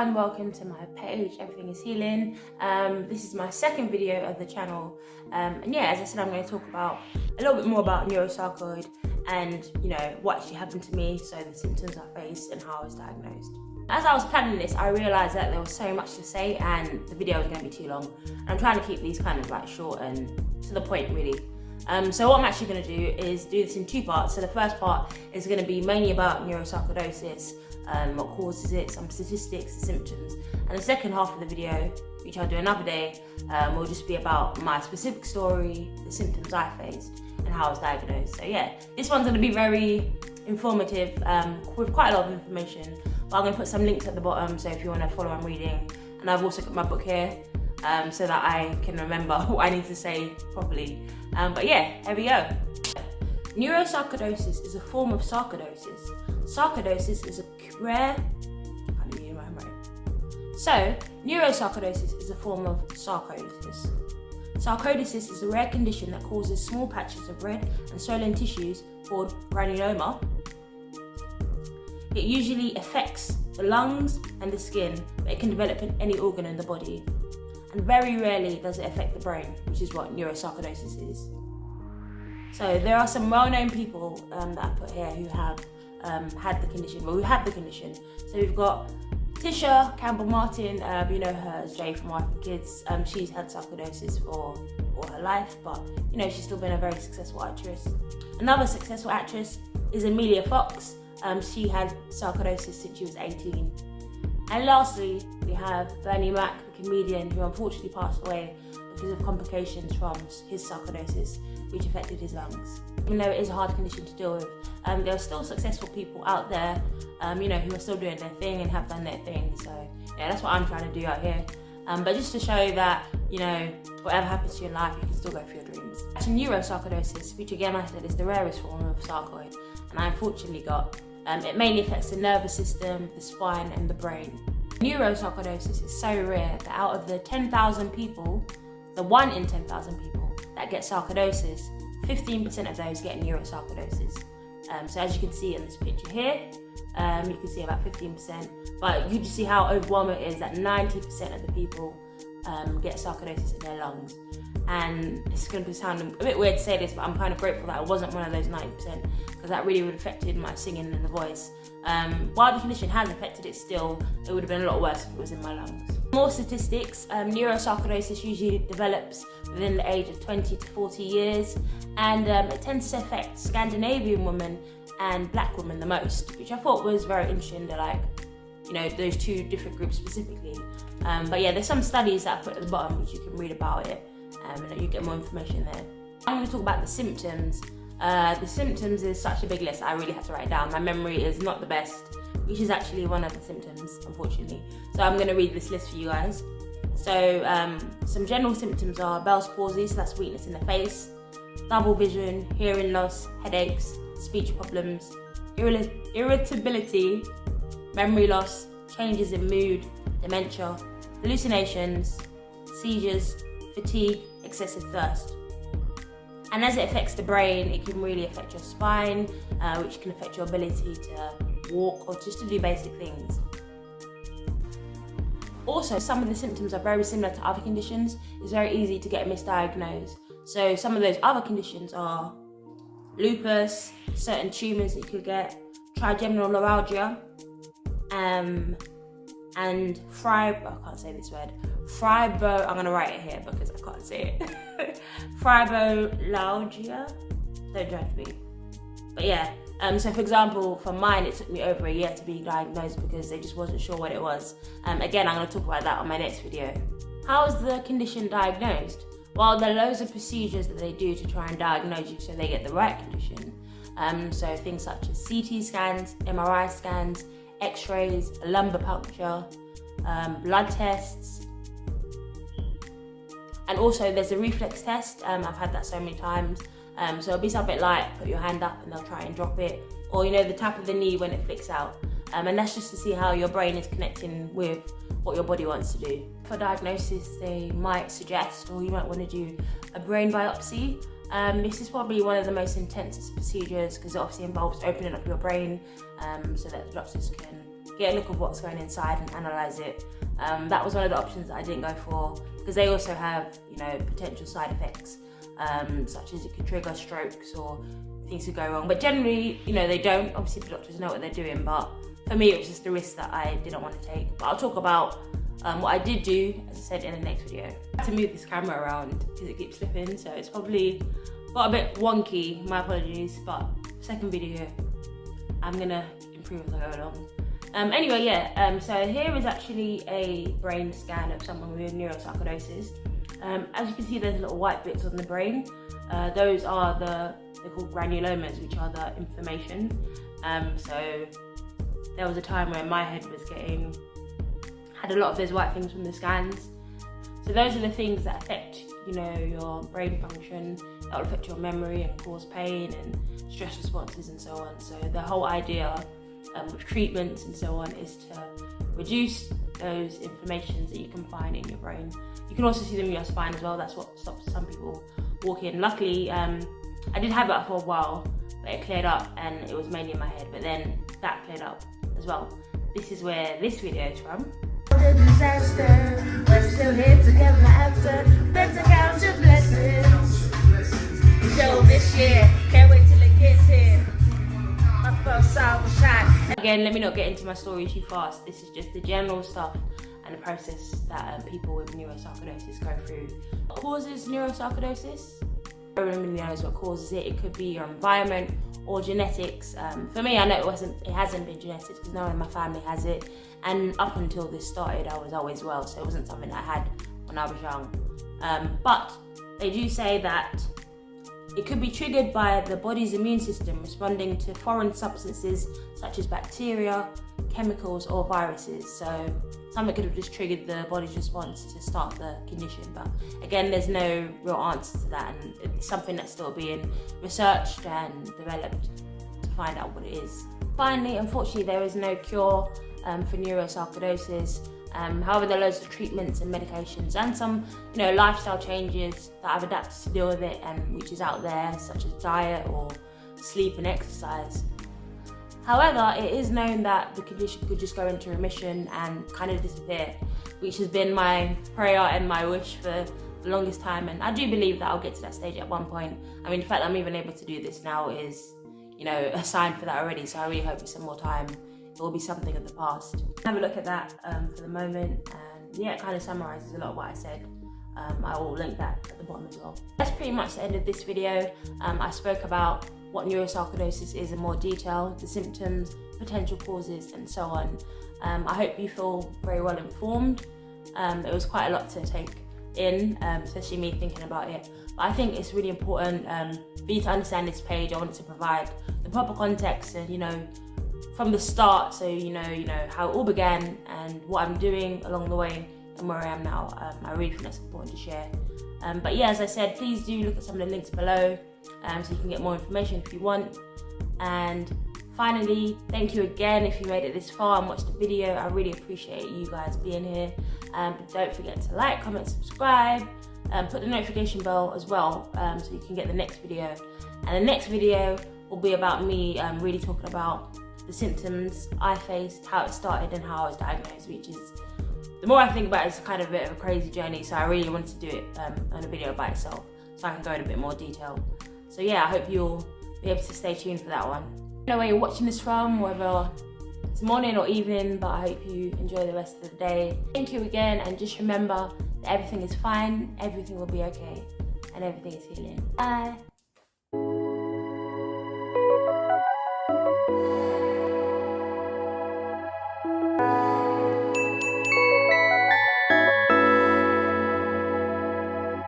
everyone, welcome to my page, Everything is Healing. This is my second video of the channel, and yeah, as I said, I'm going to talk about a little bit more about neurosarcoid and what actually happened to me, so the symptoms I faced and how I was diagnosed. As I was planning this, I realised that there was so much to say and the video was going to be too long. I'm trying to keep these kind of like short and to the point really. So what I'm actually going to do is do this in two parts. So the first part is going to be mainly about neurosarcoidosis, what causes it, some statistics, the symptoms, and the second half of the video, which I'll do another day, will just be about my specific story, the symptoms I faced, and how I was diagnosed. So yeah, this one's going to be very informative with quite a lot of information, but I'm going to put some links at the bottom, so if you want to follow I'm reading. And I've also got my book here, so that I can remember what I need to say properly. But yeah, here we go. Neurosarcoidosis is a form of sarcoidosis. Sarcoidosis is a rare... So, neurosarcoidosis is a form of sarcoidosis. Sarcoidosis is a rare condition that causes small patches of red and swollen tissues called granuloma. It usually affects the lungs and the skin, but it can develop in any organ in the body. And very rarely does it affect the brain, which is what neurosarcoidosis is. So there are some well-known people that I put here who have had the condition, who have the condition. So we've got Tisha Campbell-Martin, you know her as Jay from Wife and Kids. She's had sarcoidosis for all her life, but she's still been a very successful actress. Another successful actress is Emilia Fox. She had sarcoidosis since she was 18. And lastly, we have Bernie Mac, the comedian, who unfortunately passed away because of complications from his sarcoidosis, which affected his lungs. Even though it is a hard condition to deal with, there are still successful people out there, who are still doing their thing and have done their thing. So yeah, that's what I'm trying to do out here. But just to show that, whatever happens to you in life, you can still go for your dreams. Actually, neurosarcoidosis, which again I said is the rarest form of sarcoid, and I unfortunately got. It mainly affects the nervous system, the spine and the brain. Neurosarcoidosis is so rare that out of the 10,000 people, the 1 in 10,000 people that get sarcoidosis, 15% of those get neurosarcoidosis. So as you can see in this picture here, you can see about 15%, but you can just see how overwhelming it is that 90% of the people get sarcoidosis in their lungs. And it's going to sound a bit weird to say this, but I'm kind of grateful that I wasn't one of those 90%, because that really would have affected my singing and the voice. While the condition has affected it still, it would have been a lot worse if it was in my lungs. More statistics, neurosarcoidosis usually develops within the age of 20 to 40 years, and it tends to affect Scandinavian women and black women the most, which I thought was very interesting to those two different groups specifically. But yeah, there's some studies that I put at the bottom which you can read about it, and you get more information there. I'm going to talk about the symptoms. The symptoms is such a big list, I really had to write it down. My memory is not the best, which is actually one of the symptoms, unfortunately. So I'm going to read this list for you guys. So some general symptoms are Bell's palsy, so that's weakness in the face, double vision, hearing loss, headaches, speech problems, irritability, memory loss, changes in mood, dementia, hallucinations, seizures, fatigue, excessive thirst. And as it affects the brain, it can really affect your spine, which can affect your ability to walk or just to do basic things. Also, some of the symptoms are very similar to other conditions. It's very easy to get misdiagnosed. So some of those other conditions are lupus, certain tumours that you could get, trigeminal neuralgia, and I'm going to write it here because I can't say it. Fibromyalgia, don't judge me. But yeah, so for example, for mine, it took me over a year to be diagnosed because they just wasn't sure what it was. Again, I'm going to talk about that on my next video. How is the condition diagnosed? Well, there are loads of procedures that they do to try and diagnose you so they get the right condition. So things such as CT scans, MRI scans, X-rays, a lumbar puncture, blood tests, and also there's a reflex test. I've had that so many times. So it'll be something like put your hand up and they'll try and drop it, or the tap of the knee when it flicks out, and that's just to see how your brain is connecting with what your body wants to do. For diagnosis, they might suggest, or you might want to do a brain biopsy. This is probably one of the most intense procedures because it obviously involves opening up your brain so that the doctors can get a look of what's going inside and analyse it. That was one of the options that I didn't go for, because they also have, you know, potential side effects, such as it could trigger strokes or things could go wrong. But generally, you know, they don't. Obviously, the doctors know what they're doing, but for me, it was just a risk that I didn't want to take. But I'll talk about what I did do, as I said, in the next video. I had to move this camera around because it keeps slipping, so it's probably got a bit wonky. My apologies, but second video, I'm gonna improve as I go along. Anyway, yeah, so here is actually a brain scan of someone with neurosarcoidosis. As you can see, there's little white bits on the brain. Those are they're called granulomas, which are the inflammation. So there was a time where my head was had a lot of those white things from the scans. So those are the things that affect, you know, your brain function, that will affect your memory and cause pain and stress responses and so on. So the whole idea with treatments and so on is to reduce those inflammations that you can find in your brain. You can also see them in your spine as well. That's what stops some people walking. Luckily, I did have that for a while, but it cleared up, and it was mainly in my head, but then that cleared up as well. This is where this video is from. The disaster, we're still here together after. Better count your blessings. Show this year, can't wait till it gets here. My first song was shot. Again, let me not get into my story too fast. This is just the general stuff and the process that people with neurosarcoidosis go through. What causes neurosarcoidosis? No one really knows what causes it. It could be your environment or genetics. For me, I know it hasn't been genetics because no one in my family has it. And up until this started, I was always well, so it wasn't something I had when I was young. But they do say that it could be triggered by the body's immune system responding to foreign substances such as bacteria, chemicals, or viruses. So something could have just triggered the body's response to start the condition. But again, there's no real answer to that, and it's something that's still being researched and developed to find out what it is. Finally, unfortunately, there is no cure for neurosarcoidosis. However, there are loads of treatments and medications and some, you know, lifestyle changes that I've adapted to deal with it, and which is out there, such as diet or sleep and exercise. However, it is known that the condition could just go into remission and kind of disappear, which has been my prayer and my wish for the longest time, and I do believe that I'll get to that stage at one point. I mean, the fact that I'm even able to do this now is, you know, a sign for that already, so I really hope it's some more time. It will be something of the past. Have a look at that for the moment, and yeah, it kind of summarises a lot of what I said. I will link that at the bottom as well. That's pretty much the end of this video. I spoke about what neurosarcoidosis is in more detail, the symptoms, potential causes, and so on. I hope you feel very well informed. It was quite a lot to take in, especially me thinking about it. But I think it's really important for you to understand this page. I wanted to provide the proper context and, you know, from the start, so you know how it all began and what I'm doing along the way and where I am now. I really think that's important to share. But yeah, as I said, please do look at some of the links below so you can get more information if you want. And finally, thank you again if you made it this far and watched the video. I really appreciate you guys being here. Don't forget to like, comment, subscribe, put the notification bell as well so you can get the next video. And the next video will be about me really talking about the symptoms I faced, how it started, and how I was diagnosed, which is, the more I think about it, it's kind of a bit of a crazy journey, so I really wanted to do it on a video by itself so I can go in a bit more detail. So yeah, I hope you'll be able to stay tuned for that one. I don't know where you're watching this from, whether it's morning or evening, but I hope you enjoy the rest of the day. Thank you again, and just remember that everything is fine, everything will be okay, and everything is healing. Bye.